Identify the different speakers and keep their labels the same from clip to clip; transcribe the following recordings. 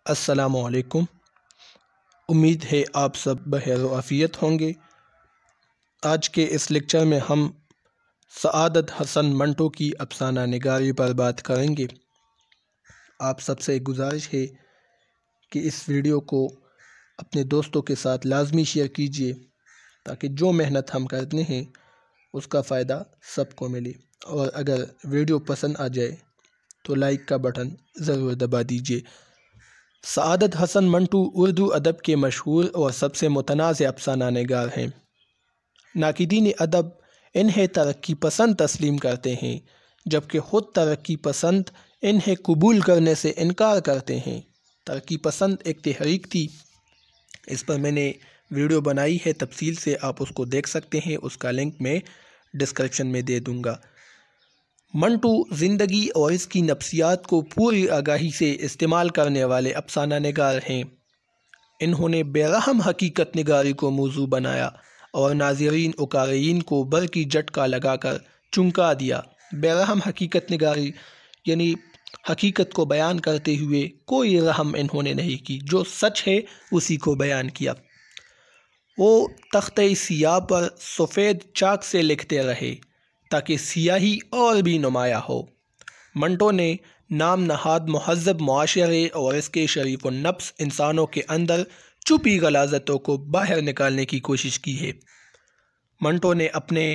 Speaker 1: अस्सलामुअलैकुम। उम्मीद है आप सब बखैर व आफ़ियत होंगे। आज के इस लेक्चर में हम सआदत हसन मंटो की अफसाना निगारी पर बात करेंगे। आप सबसे गुजारिश है कि इस वीडियो को अपने दोस्तों के साथ लाजमी शेयर कीजिए ताकि जो मेहनत हम करते हैं उसका फ़ायदा सबको मिले। और अगर वीडियो पसंद आ जाए तो लाइक का बटन ज़रूर दबा दीजिए। सआदत हसन मंटो उर्दू अदब के मशहूर और सबसे मुतनाज़ अफसाना निगार हैं। नाक़िदीन अदब इन्हें तरक्की पसंद तस्लीम करते हैं जबकि ख़ुद तरक्की पसंद इन्हें कबूल करने से इनकार करते हैं। तरक्की पसंद एक तहरीक थी, इस पर मैंने वीडियो बनाई है, तफसील से आप उसको देख सकते हैं। उसका लिंक मैं डिस्क्रिप्शन में दे दूँगा। मंटो ज़िंदगी और इसकी नफ्सियात को पूरी आगाही से इस्तेमाल करने वाले अफसाना निगार हैं। इन्होंने बेरहम हकीकत निगारी को मौजू बनाया और नाज़रीन व क़ारीन को बर की झटका लगाकर चौंका दिया। बेरहम हकीकत निगारी यानी हकीकत को बयान करते हुए कोई रहम इन्होंने नहीं की, जो सच है उसी को बयान किया। वो तख्ते सियाह पर सफ़ेद चाक से लिखते रहे ताकि सियाही और भी नुमाया हो। मंटो ने नाम नहाद महज़ब मुआशरे और इसके शरीफ व नफ्स इंसानों के अंदर छुपी गलाज़तों को बाहर निकालने की कोशिश की है। मंटो ने अपने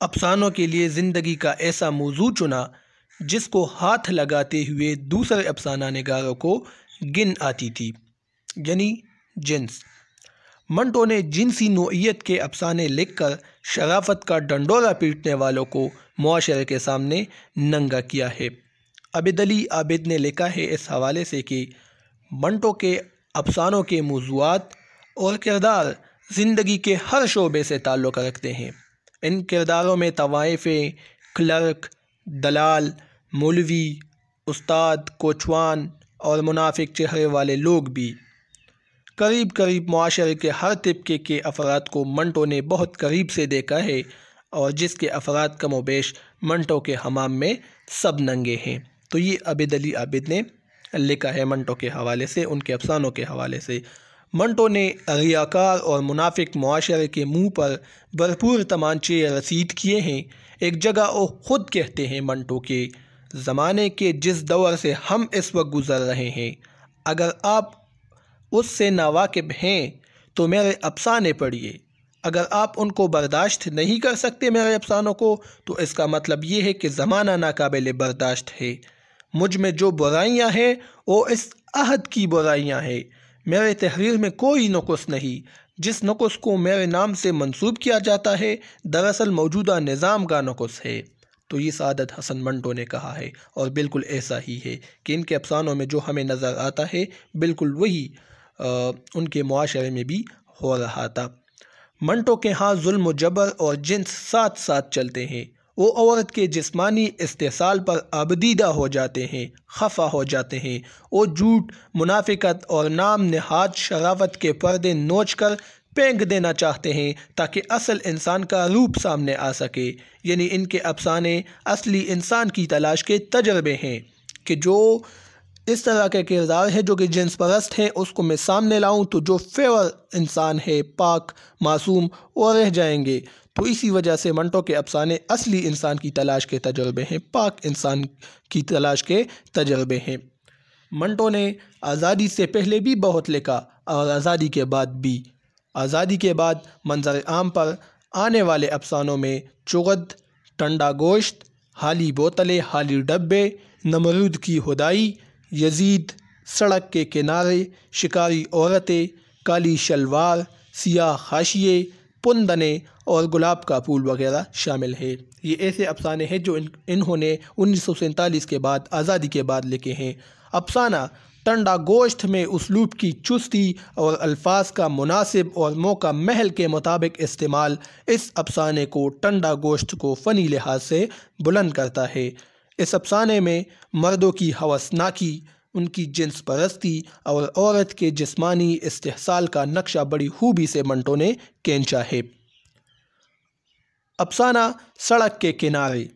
Speaker 1: अफसानों के लिए ज़िंदगी का ऐसा मौजू चुना जिसको हाथ लगाते हुए दूसरे अफसाना निगारों को गिन आती थी, यानी जिन्स। मंटो ने जिनसी नोइयत के अफसाने लिखकर शराफत का डंडोरा पीटने वालों को मुआशरे के सामने नंगा किया है। आबिद अली आबिद ने लिखा है इस हवाले से कि मंटो के अफसानों के मौज़ूआत और किरदार ज़िंदगी के हर शोबे से ताल्लुक़ रखते हैं। इन किरदारों में तवाइफ़ें, क्लर्क, दलाल, मौलवी, उस्ताद, कोचवान और मुनाफिक चेहरे वाले लोग भी। करीब करीब मुआशरे के हर तबके के अफराद को मंटो ने बहुत करीब से देखा है और जिसके अफराद कमोबेश मंटो के हमाम में सब नंगे हैं। तो ये आबिद अली आबिद ने लिखा है मंटो के हवाले से, उनके अफसानों के हवाले से। मंटो ने रियाकार और मुनाफिक मुआशरे के मुँह पर भरपूर तमांचे रसीद किए हैं। एक जगह वो ख़ुद कहते हैं मंटो के ज़माने के जिस दौर से हम इस वक्त गुज़र रहे हैं, अगर आप उससे नावाकिब हैं तो मेरे अफसाने पढ़िए। अगर आप उनको बर्दाश्त नहीं कर सकते मेरे अफसानों को, तो इसका मतलब ये है कि ज़माना नाकाबिल बर्दाश्त है। मुझ में जो बुराइयां हैं वो इस अहद की बुराइयां हैं। मेरे तहरीर में कोई नुक़्स नहीं। जिस नुक़्स को मेरे नाम से मंसूब किया जाता है दरअसल मौजूदा निज़ाम का नुक़्स है। तो ये सआदत हसन मंटो ने कहा है और बिल्कुल ऐसा ही है कि इनके अफसानों में जो हमें नज़र आता है बिल्कुल वही उनके मुआशरे में भी हो रहा था। मंटो के यहाँ जुल्म जबर और जिन्स साथ साथ चलते हैं। वो औरत के जिस्मानी इस्तेसाल पर आबदीदा हो जाते हैं, खफा हो जाते हैं। वो झूठ, मुनाफिकत और नाम नहाद शराफत के पर्दे नोच कर फेंक देना चाहते हैं ताकि असल इंसान का रूप सामने आ सके। यानी इनके अफसाने असली इंसान की तलाश के तजर्बे हैं कि जो इस तरह के किरदार है जो कि जिन्स परस्त हैं उसको मैं सामने लाऊं तो जो फेवर इंसान है, पाक मासूम, वो रह जाएंगे। तो इसी वजह से मंटो के अफसाने असली इंसान की तलाश के तजर्बे हैं, पाक इंसान की तलाश के तजर्बे हैं। मंटो ने आज़ादी से पहले भी बहुत लिखा और आज़ादी के बाद भी। आज़ादी के बाद मंजर आम पर आने वाले अफसानों में चुगद, ठंडा गोश्त, हाली बोतलें, हाली डब्बे, नमरूद की खुदाई, यजीद, सड़क के किनारे, शिकारी औरतें, काली शलवार, सियाह हाशिए, पुंदने और गुलाब का फूल वगैरह शामिल है। ये ऐसे अफसाने हैं जो इन्होंने 1947 के बाद, आज़ादी के बाद लिखे हैं। अफसाना ठंडा गोश्त में उसलूब की चुस्ती और अल्फाज का मुनासिब और मौका महल के मुताबिक इस्तेमाल इस अफसाने को ठंडा गोश्त को फ़नी लिहाज से बुलंद करता है। इस अफसाने में मर्दों की हवसनाकी, उनकी जिन्स परस्ती और औरत के जिस्मानी इस्तेहसाल का नक्शा बड़ी खूबी से मंटो ने खींचा है। अफसाना सड़क के किनारे।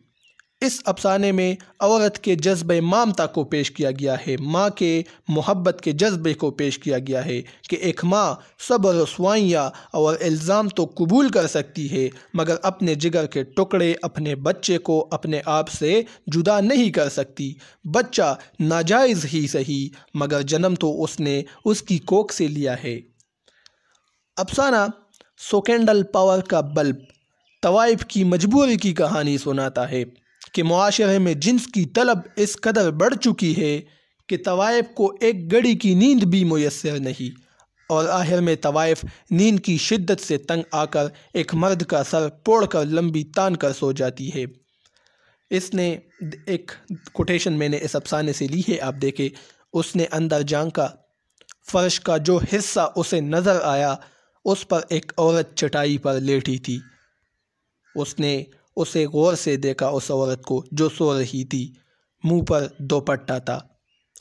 Speaker 1: इस अफसाने में औरत के जज्बे ममता को पेश किया गया है, माँ के मोहब्बत के जज्बे को पेश किया गया है कि एक माँ सब रसवाइयाँ और इल्ज़ाम तो कबूल कर सकती है मगर अपने जिगर के टुकड़े, अपने बच्चे को अपने आप से जुदा नहीं कर सकती। बच्चा नाजायज़ ही सही मगर जन्म तो उसने उसकी कोख से लिया है। अफसाना सोकेंडल पावर का बल्ब तवाइफ की मजबूरी की कहानी सुनाता है कि मुआशरे में जिन्स की तलब इस कदर बढ़ चुकी है कि तवाइफ को एक घड़ी की नींद भी मुयस्सर नहीं, और आखिर में तवाइफ नींद की शिद्दत से तंग आकर एक मर्द का सर पोड़कर लंबी तान कर सो जाती है। इसने एक कोटेशन मैंने इस अफसाने से ली है, आप देखें। उसने अंदर झांका, फर्श का जो हिस्सा उसे नज़र आया उस पर एक औरत चटाई पर लेटी थी। उसने उसे गौर से देखा, उस औरत को जो सो रही थी, मुंह पर दोपट्टा था।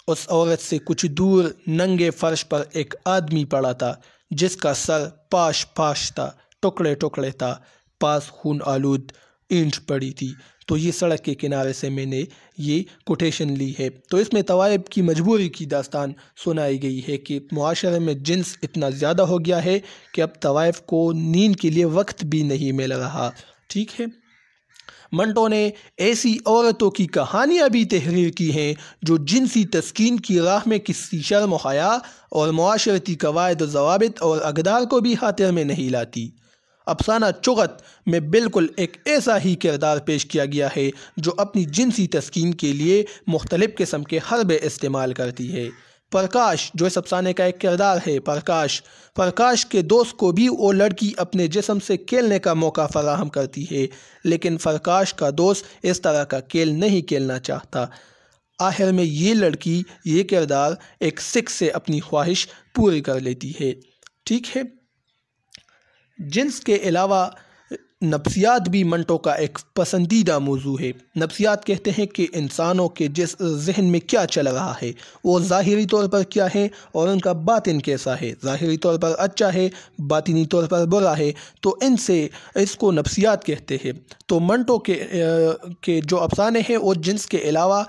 Speaker 1: उस औरत से कुछ दूर नंगे फर्श पर एक आदमी पड़ा था जिसका सर पाश पाश था, टुकड़े टुकड़े था, पास खून आलूद ईंट पड़ी थी। तो ये सड़क के किनारे से मैंने ये कोटेशन ली है। तो इसमें तवाइफ की मजबूरी की दास्तान सुनाई गई है कि मुआशरे में जिन्स इतना ज़्यादा हो गया है कि अब तवाइफ को नींद के लिए वक्त भी नहीं मिल रहा। ठीक है, मंटो ने ऐसी औरतों की कहानियाँ भी तहरीर की हैं जो जिनसी तस्कीन की राह में किसी शर्म हया और मुआशरती कवायद ज़वाबित और अक़दार को भी खातिर में नहीं लाती। अफसाना चुगत में बिल्कुल एक ऐसा ही किरदार पेश किया गया है जो अपनी जिनसी तस्कीन के लिए मुख्तलिफ़ किस्म के हरबे इस्तेमाल करती है। प्रकाश जो इस अफसाने का एक किरदार है, प्रकाश के दोस्त को भी वो लड़की अपने जिस्म से खेलने का मौका फराहम करती है, लेकिन प्रकाश का दोस्त इस तरह का खेल नहीं खेलना चाहता। आखिर में ये लड़की, ये किरदार एक सिख से अपनी ख्वाहिश पूरी कर लेती है। ठीक है, जिन्स के अलावा नफ्सियात भी मंटो का एक पसंदीदा मौजू है। नफ्सियात कहते हैं कि इंसानों के जिस जहन में क्या चल रहा है, वो ज़ाहिरी तौर पर क्या है और उनका बातिन कैसा है। ज़ाहिरी तौर पर अच्छा है, बातिनी तौर पर बुरा है, तो इसको नफ्सियात कहते हैं। तो मंटो के जो अफसाने हैं वो जिन्स के अलावा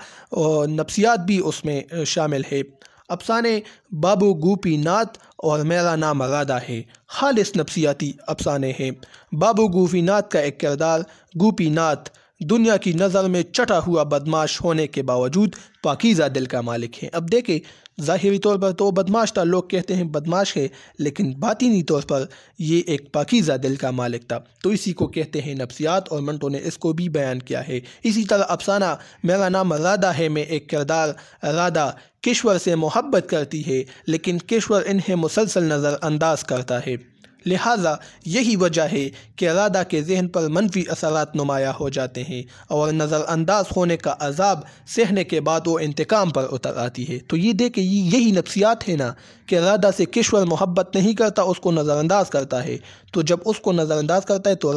Speaker 1: नफ्सियात भी उसमें शामिल है। अफसाने बाबू गोपीनाथ और मेरा नाम राधा है खालिस नफ्सियाती अफसाने हैं। बाबू गोपीनाथ का एक किरदार गोपीनाथ दुनिया की नज़र में चटा हुआ बदमाश होने के बावजूद पाकीज़ा दिल का मालिक है। अब देखें, ज़ाहिरी तौर पर तो बदमाश था, लोग कहते हैं बदमाश है, लेकिन बातिनी तौर पर ये एक पाकीज़ा दिल का मालिक था। तो इसी को कहते हैं नफ्सियात, और मंटो ने इसको भी बयान किया है। इसी तरह अफसाना मेरा नाम राधा है में एक किरदार राधा किश्वर से मोहब्बत करती है, लेकिन किश्वर इन्हें मुसलसल नज़र अंदाज करता है। लिहाजा यही वजह है कि राधा के जहन पर मनफी असरात नुमाया हो जाते हैं और नज़रअंदाज होने का अजाब सहने के बाद वो इंतकाम पर उतर आती है। तो ये देखे, यही नफ्सियात है ना कि राधा से किश्वर मोहब्बत नहीं करता, उसको नज़रअंदाज करता है। तो जब उसको नज़रअंदाज करता है तो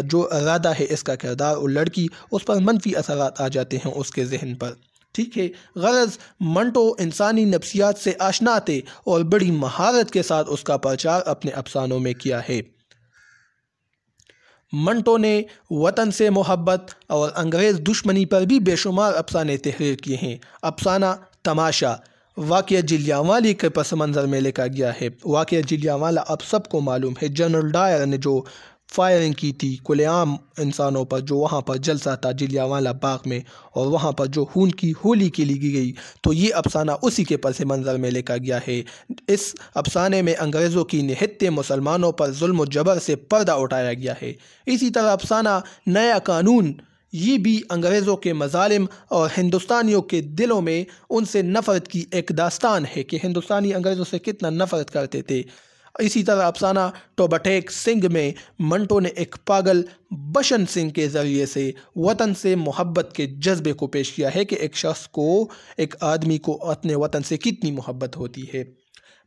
Speaker 1: जो राधा है, इसका किरदार और लड़की, उस पर मनफी असरात आ जाते हैं उसके जहन पर। ठीक है, गरज मंटो इंसानी नफ्सियात से आशना थे और बड़ी महारत के साथ उसका प्रचार अपने अफसानों में किया है। मंटो ने वतन से मोहब्बत और अंग्रेज़ दुश्मनी पर भी बेशुमार अफसाने तहरीर किए हैं। अफसाना तमाशा वाक़या जलियांवाला के पस मंज़र में लिखा गया है। वाक़या जलियांवाला अब सबको मालूम है। जनरल डायर ने जो फायरिंग की थी खुलेआम इंसानों पर, जो वहाँ पर जलसा था जलियांवाला बाग में, और वहाँ पर जो खून की होली की ली गई, तो ये अफसाना उसी के पस मंज़र में लिखा गया है। इस अफसाने में अंग्रेज़ों की निहत्ते मुसलमानों पर जुल्म व जबर से पर्दा उठाया गया है। इसी तरह अफसाना नया कानून, ये भी अंग्रेज़ों के मज़ालिम और हिंदुस्तानियों के दिलों में उनसे नफ़रत की एक दास्तान है कि हिंदुस्तानी अंग्रेज़ों से कितना नफ़रत करते थे। इसी तरह अफसाना टोबटेक सिंह में मंटो ने एक पागल बशन सिंह के ज़रिए से वतन से मोहब्बत के जज्बे को पेश किया है कि एक शख्स को, एक आदमी को अपने वतन से कितनी मोहब्बत होती है।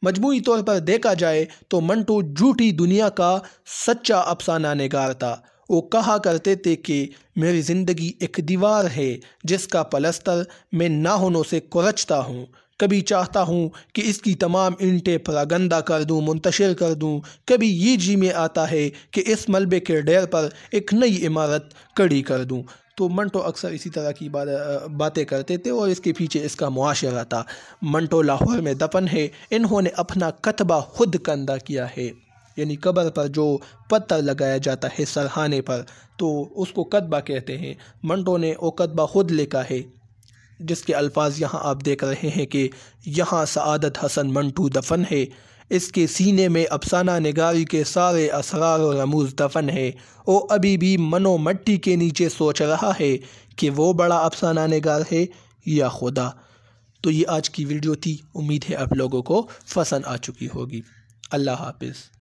Speaker 1: मजमूई तौर पर देखा जाए तो मंटो झूठी दुनिया का सच्चा अफसाना निगार था। वो कहा करते थे कि मेरी ज़िंदगी एक दीवार है जिसका पलस्तर मैं नाखूनों से कुरचता हूँ। कभी चाहता हूँ कि इसकी तमाम ईंटें परागंदा कर दूँ, मुंतशिर कर दूँ। कभी ये जी में आता है कि इस मलबे के ढेर पर एक नई इमारत खड़ी कर दूँ। तो मंटो अक्सर इसी तरह की बातें करते थे और इसके पीछे इसका मुआशरा था। मंटो लाहौर में दफन है। इन्होंने अपना कतबा खुद कंधा किया है, यानी कब्र पर जो पत्थर लगाया जाता है सरहाने पर, तो उसको कतबा कहते हैं। मंटो ने वो कतबा खुद लिखा है, जिसके अल्फाज यहाँ आप देख रहे हैं कि यहाँ सआदत हसन मंटू दफन है। इसके सीने में अफसाना निगारी के सारे असरार और रमूज़ दफन है। वो अभी भी मनो मट्टी के नीचे सोच रहा है कि वो बड़ा अफसाना निगार है या खुदा। तो ये आज की वीडियो थी। उम्मीद है आप लोगों को पसंद आ चुकी होगी। अल्लाह हाफिज़।